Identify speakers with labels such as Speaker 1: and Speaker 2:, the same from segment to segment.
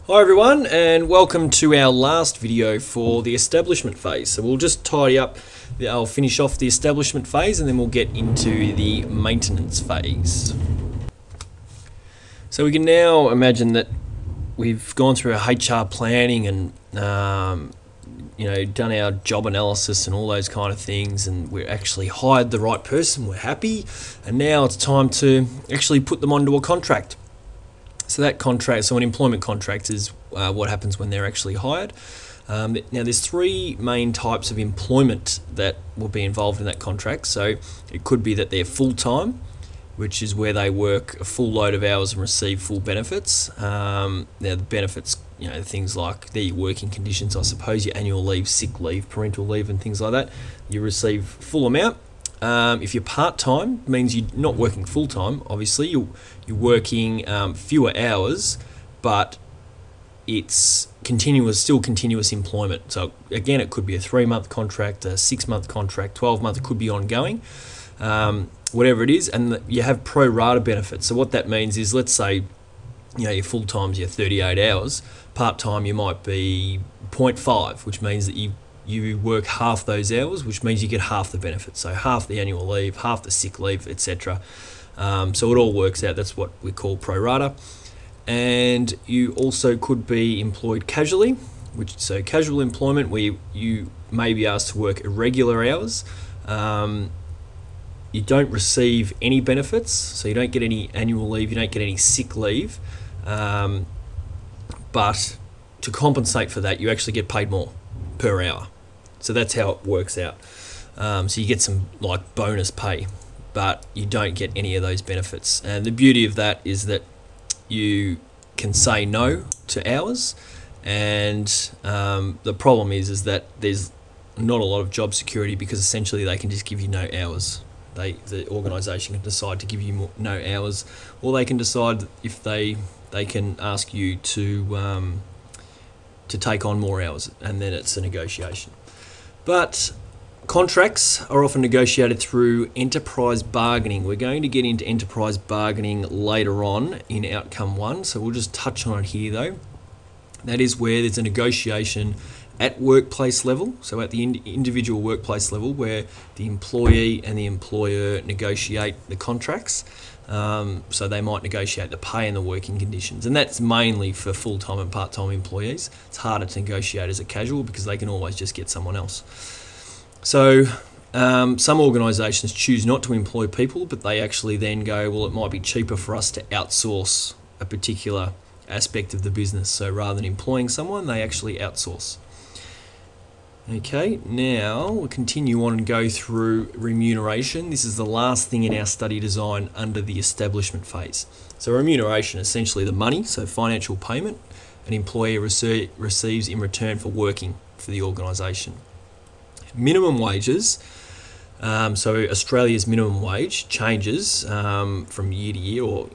Speaker 1: Hi everyone, and welcome to our last video for the establishment phase. So we'll just tidy up, I'll finish off the establishment phase and then we'll get into the maintenance phase. So we can now imagine that we've gone through our HR planning and done our job analysis and all those kind of things, and we're actually hired the right person, we're happy, and now it's time to actually put them onto a contract. So that contract, so an employment contract is what happens when they're actually hired. Now there's three main types of employment that will be involved in that contract. So it could be that they're full-time, which is where they work a full load of hours and receive full benefits. Now the benefits, things like their working conditions, I suppose, your annual leave, sick leave, parental leave and things like that. You receive full amount. If you're part-time, it means you're not working full-time, obviously. You're working fewer hours, but it's still continuous employment. So again, it could be a 3-month contract, a 6-month contract, 12-month, it could be ongoing, whatever it is, and you have pro rata benefits. So what that means is, let's say, your full-time's your 38 hours, part-time you might be 0.5, which means that you work half those hours, which means you get half the benefits. So half the annual leave, half the sick leave, etc. So it all works out. That's what we call pro rata. And you also could be employed casually, so casual employment where you may be asked to work irregular hours. You don't receive any benefits, so you don't get any annual leave, you don't get any sick leave. But to compensate for that, you actually get paid more per hour. So that's how it works out. So you get some like bonus pay, but you don't get any of those benefits. And the beauty of that is that you can say no to hours, and the problem is that there's not a lot of job security, because essentially they can just give you no hours. The organisation can decide to give you no hours, or they can decide if they can ask you to take on more hours, and then it's a negotiation. But contracts are often negotiated through enterprise bargaining. We're going to get into enterprise bargaining later on in outcome 1, so we'll just touch on it here though. That is where there's a negotiation at workplace level, so at the individual workplace level, where the employee and the employer negotiate the contracts. So they might negotiate the pay and the working conditions, and that's mainly for full-time and part-time employees. It's harder to negotiate as a casual because they can always just get someone else. So some organisations choose not to employ people, but they actually then go, well, it might be cheaper for us to outsource a particular aspect of the business. So rather than employing someone, they actually outsource. Okay, now we'll continue on and go through remuneration. This is the last thing in our study design under the establishment phase. So remuneration, essentially the money, so financial payment an employee receives in return for working for the organisation. Minimum wages, so Australia's minimum wage changes from year to year, or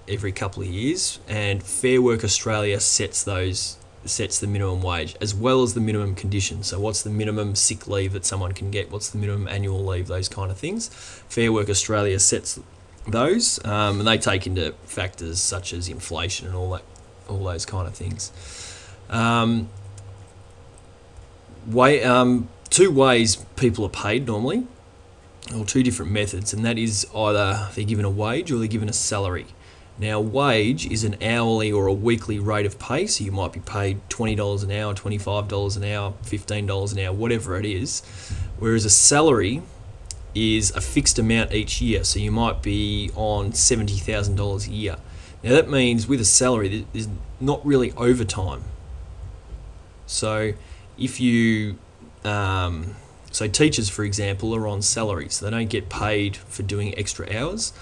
Speaker 1: every couple of years, and Fair Work Australia sets the minimum wage as well as the minimum conditions. So what's the minimum sick leave that someone can get? What's the minimum annual leave? Those kind of things. Fair Work Australia sets those, and they take into factors such as inflation and all those kind of things. Two ways people are paid normally, or two different methods, and that is either they're given a wage or they're given a salary. Now, wage is an hourly or a weekly rate of pay, so you might be paid $20 an hour, $25 an hour, $15 an hour, whatever it is, whereas a salary is a fixed amount each year, so you might be on $70,000 a year. Now that means with a salary, there's not really overtime. So if you, so teachers, for example, are on salary, so they don't get paid for doing extra hours.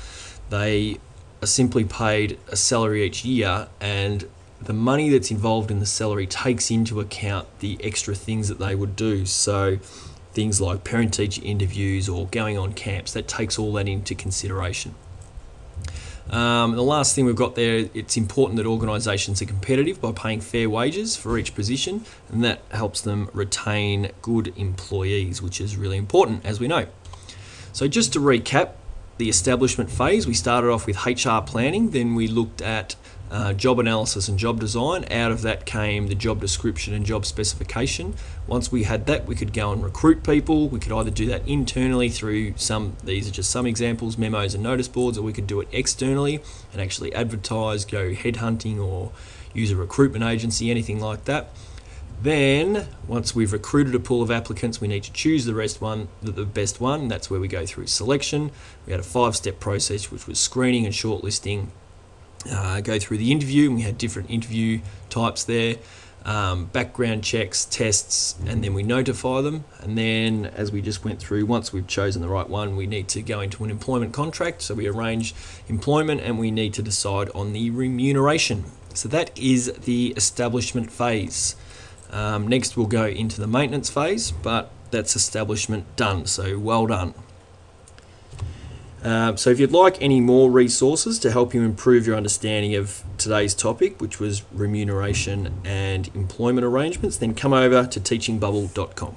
Speaker 1: They are simply paid a salary each year, and the money that's involved in the salary takes into account the extra things that they would do. So things like parent-teacher interviews or going on camps, that takes all that into consideration. The last thing we've got there, it's important that organisations are competitive by paying fair wages for each position, and that helps them retain good employees, which is really important, as we know. So just to recap, the establishment phase, we started off with HR planning, then we looked at job analysis and job design. Out of that came the job description and job specification. Once we had that, we could go and recruit people. We could either do that internally through these are just some examples, memos and notice boards, or we could do it externally and actually advertise, go headhunting, or use a recruitment agency, anything like that. Then, once we've recruited a pool of applicants, we need to choose the best one. That's where we go through selection. We had a 5-step process, which was screening and shortlisting. Go through the interview, and we had different interview types there. Background checks, tests, and then we notify them. And then, as we just went through, once we've chosen the right one, we need to go into an employment contract. So we arrange employment, and we need to decide on the remuneration. So that is the establishment phase. Next we'll go into the maintenance phase, but that's establishment done, so well done. So if you'd like any more resources to help you improve your understanding of today's topic, which was remuneration and employment arrangements, then come over to teachingbubble.com.